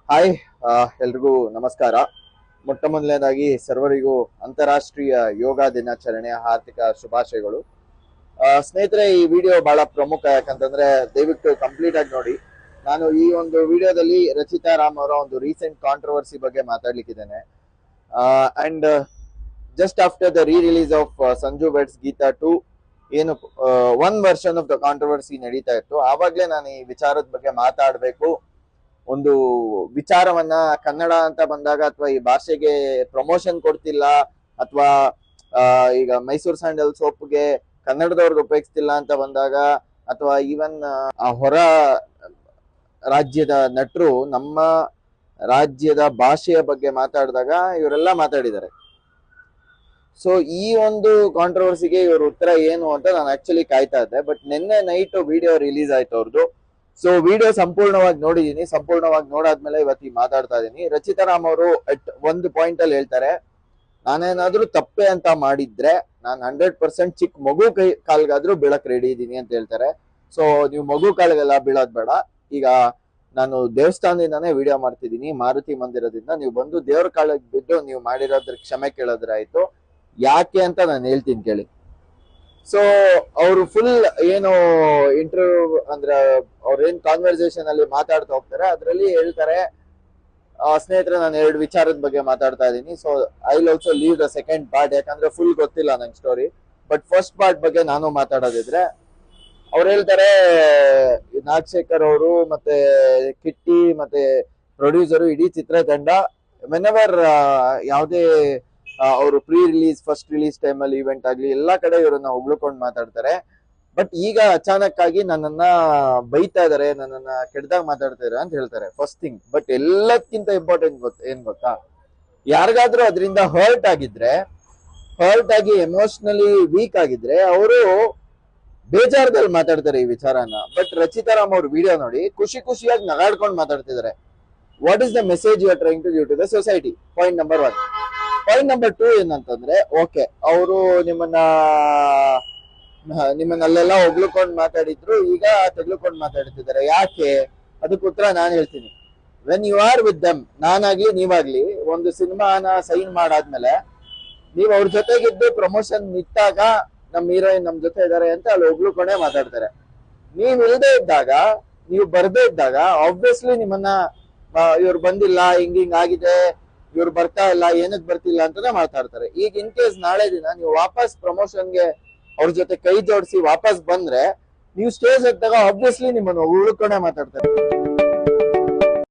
Hi ಎಲ್ರಿಗೂ ನಮಸ್ಕಾರ. ಮೊಟ್ಟ ಮೊದಲನೇದಾಗಿ ಸರ್ವರಿಗೂ ಅಂತಾರಾಷ್ಟ್ರೀಯ ಯೋಗ ದಿನಾಚರಣೆಯ ಹಾರ್ದಿಕ ಶುಭಾಶಯಗಳು. ಸ್ನೇಹಿತರೆ, ಈ ವಿಡಿಯೋ ಬಹಳ ಪ್ರಮುಖ. ಯಾಕಂತಂದ್ರೆ ದಯವಿಟ್ಟು ಕಂಪ್ಲೀಟ್ ಆಗಿ ನೋಡಿ. ನಾನು ಈ ಒಂದು ವಿಡಿಯೋದಲ್ಲಿ ರಚಿತಾ ರಾಮ್ ಅವರ ಒಂದು ರೀಸೆಂಟ್ ಕಾಂಟ್ರವರ್ಸಿ ಬಗ್ಗೆ ಮಾತಾಡ್ಲಿಕ್ಕಿದ್ದೇನೆ. And just after the release of Sanju weds Geetha 2 ಏನು one version of the controversy ನಡೀತಾ ಇತ್ತು, ಆವಾಗ್ಲೇ ನಾನು ಈ ವಿಚಾರದ ಬಗ್ಗೆ ಮಾತಾಡ್ಬೇಕು. ಒಂದು ವಿಚಾರವನ್ನ ಕನ್ನಡ ಅಂತ ಬಂದಾಗ, ಅಥವಾ ಈ ಭಾಷೆಗೆ ಪ್ರಮೋಷನ್ ಕೊಡ್ತಿಲ್ಲ, ಅಥವಾ ಈಗ ಮೈಸೂರು ಸ್ಯಾಂಡಲ್ ಸೋಪ್ಗೆ ಕನ್ನಡದವ್ರಿಗೆ ಉಪಯೋಗಿಸ್ತಿಲ್ಲ ಅಂತ ಬಂದಾಗ, ಅಥವಾ ಈವನ್ ಹೊರ ರಾಜ್ಯದ ನಟರು ನಮ್ಮ ರಾಜ್ಯದ ಭಾಷೆಯ ಬಗ್ಗೆ ಮಾತಾಡಿದಾಗ ಇವರೆಲ್ಲ ಮಾತಾಡಿದ್ದಾರೆ. ಸೊ ಈ ಒಂದು ಕಾಂಟ್ರವರ್ಸಿಗೆ ಇವ್ರ ಉತ್ತರ ಏನು ಅಂತ ನಾನು ಆಕ್ಚುಲಿ ಕಾಯ್ತಾ ಇದ್ದೆ. ಬಟ್ ನಿನ್ನೆ ನೈಟ್ ವಿಡಿಯೋ ರಿಲೀಸ್ ಆಯ್ತು ಅವ್ರದ್ದು. ಸೊ ವಿಡಿಯೋ ಸಂಪೂರ್ಣವಾಗಿ ನೋಡಿದೀನಿ. ಸಂಪೂರ್ಣವಾಗಿ ನೋಡಾದ್ಮೇಲೆ ಇವತ್ತಿ ಮಾತಾಡ್ತಾ ಇದೀನಿ. ರಚಿತಾ ರಾಮ್ ಅವರು ಒಂದು ಪಾಯಿಂಟ್ ಅಲ್ಲಿ ಹೇಳ್ತಾರೆ, ನಾನೇನಾದ್ರೂ ತಪ್ಪೆ ಅಂತ ಮಾಡಿದ್ರೆ ನಾನು 100% ಚಿಕ್ಕ ಮಗು ಕಾಲ್ಗಾದ್ರೂ ಬೀಳಕ್ ರೆಡಿ ಇದೀನಿ ಅಂತ ಹೇಳ್ತಾರೆ. ಸೊ ನೀವು ಮಗು ಕಾಲಿಗೆಲ್ಲ ಬೀಳೋದ್ ಬೇಡ. ಈಗ ನಾನು ದೇವಸ್ಥಾನದಿಂದಾನೇ ವಿಡಿಯೋ ಮಾಡ್ತಿದ್ದೀನಿ, ಮಾರುತಿ ಮಂದಿರದಿಂದ. ನೀವು ಬಂದು ದೇವ್ರ ಕಾಲಿಗೆ ಬಿದ್ದು ನೀವು ಮಾಡಿರೋದ್ರ ಕ್ಷಮೆ ಕೇಳೋದ್ರ ಆಯ್ತು. ಯಾಕೆ ಅಂತ ನಾನು ಹೇಳ್ತೀನಿ ಕೇಳಿ. ಸೊ ಅವರು ಫುಲ್ ಏನು ಇಂಟರ್ವ್ಯೂ ಅಂದ್ರೆ ಅವ್ರೇನ್ ಕಾನ್ವರ್ಸೇಷನ್ ಅಲ್ಲಿ ಮಾತಾಡ್ತಾ ಹೋಗ್ತಾರೆ, ಅದ್ರಲ್ಲಿ ಹೇಳ್ತಾರೆ, ಸ್ನೇಹಿತರೆ ನಾನು 2 ವಿಚಾರದ ಬಗ್ಗೆ ಮಾತಾಡ್ತಾ ಇದ್ದೀನಿ. So I will also leave the second part, ಯಾಕಂದ್ರೆ ಫುಲ್ ಗೊತ್ತಿಲ್ಲ ನಂಗೆ ಸ್ಟೋರಿ. ಬಟ್ ಫಸ್ಟ್ ಪಾರ್ಟ್ ಬಗ್ಗೆ ನಾನು ಮಾತಾಡೋದಿದ್ರೆ, ಅವ್ರು ಹೇಳ್ತಾರೆ, ನಾಗಶೇಖರ್ ಅವರು ಮತ್ತೆ ಕಿಟ್ಟಿ ಮತ್ತೆ ಪ್ರೊಡ್ಯೂಸರು ಇಡೀ ಚಿತ್ರತಂಡ ವೆನೆವರ್ ಯಾವುದೇ ಅವರು ಪ್ರೀ ರಿಲೀಸ್ ಫಸ್ಟ್ ರಿಲೀಸ್ ಟೈಮಲ್ಲಿ ಇವೆಂಟ್ ಆಗ್ಲಿ ಎಲ್ಲಾ ಕಡೆ ಇವರನ್ನ ಹೊಗಳ್ಕೊಂಡು ಮಾತಾಡ್ತಾರೆ. ಬಟ್ ಈಗ ಅಚಾನಕ್ ಆಗಿ ನನ್ನನ್ನ ಬೈತಾ ಇದಾರೆ, ನನ್ನನ್ನ ಕೆಟ್ಟದಾಗ ಮಾತಾಡ್ತಾ ಇದಾರೆ ಅಂತ ಹೇಳ್ತಾರೆ, ಫಸ್ಟ್ ಥಿಂಗ್. ಬಟ್ ಎಲ್ಲಕ್ಕಿಂತ ಇಂಪಾರ್ಟೆಂಟ್ ಏನ್ ಗೊತ್ತಾ, ಯಾರಿಗಾದ್ರೂ ಅದರಿಂದ ಹರ್ಟ್ ಆಗಿ ಎಮೋಷನಲಿ ವೀಕ್ ಆಗಿದ್ರೆ ಅವರು ಬೇಜಾರದಲ್ಲಿ ಮಾತಾಡ್ತಾರೆ ಈ ವಿಚಾರನ. ಬಟ್ ರಚಿತಾ ರಾಮ್ ಅವ್ರ ವಿಡಿಯೋ ನೋಡಿ, ಖುಷಿಯಾಗಿ ನಗಾಡ್ಕೊಂಡು ಮಾತಾಡ್ತಿದ್ದಾರೆ. What is the message you are trying to give to the society? Point number 1. Point number 2 ಏನಂತಂದ್ರೆ, ಓಕೆ ಅವರು ನಿಮ್ಮನ್ನಲ್ಲೆಲ್ಲ ಹೊಗಳ್ಕೊಂಡು ಮಾತಾಡಿದ್ರು, ಈಗ ತೆಗೆದುಕೊಂಡು ಮಾತಾಡ್ತಿದ್ದಾರೆ. ಯಾಕೆ? ಅದಕ್ಕೆ ಉತ್ತರ ನಾನು ಹೇಳ್ತೀನಿ. When you are with dum, ನಾನಾಗ್ಲಿ ನೀವಾಗ್ಲಿ, ಒಂದು ಸಿನಿಮಾನ ಸೈನ್ ಮಾಡಾದ್ಮೇಲೆ ನೀವ್ ಅವ್ರ ಜೊತೆಗಿದ್ದು ಪ್ರಮೋಷನ್ ನಿಂತಾಗ ನಮ್ ಹೀರೋಯಿನ್ ನಮ್ ಜೊತೆ ಇದಾರೆ ಅಂತ ಅಲ್ಲಿ ಹೊಗಳ್ಕೊಂಡೇ ಮಾತಾಡ್ತಾರೆ. ನೀವ್ ಇಲ್ದೇ ಇದ್ದಾಗ, ನೀವು ಬರ್ದೇ ಇದ್ದಾಗ ಆಬ್ವಿಯಸ್ಲಿ ನಿಮ್ಮನ್ನ ಇವ್ರು ಬಂದಿಲ್ಲ, ಹಿಂಗ್ ಆಗಿದೆ, ಇವ್ರು ಬರ್ತಾ ಇಲ್ಲ, ಏನಕ್ ಬರ್ತಿಲ್ಲ ಅಂತಾನೆ ಮಾತಾಡ್ತಾರೆ. ಈಗ ಇನ್ ಕೇಸ್ ನಾಳೆ ದಿನ ನೀವು ವಾಪಸ್ ಪ್ರಮೋಷನ್ಗೆ ಅವ್ರ ಜೊತೆ ಕೈ ಜೋಡಿಸಿ ವಾಪಸ್ ಬಂದ್ರೆ, ನೀವು ಸ್ಟೇಜ್ ಹತ್ತಾಗ ಆಬ್ವಿಯಸ್ಲಿ ನಿಮ್ಮನ್ನು ಉಳ್ಕೊಂಡೇ ಮಾತಾಡ್ತಾರೆ.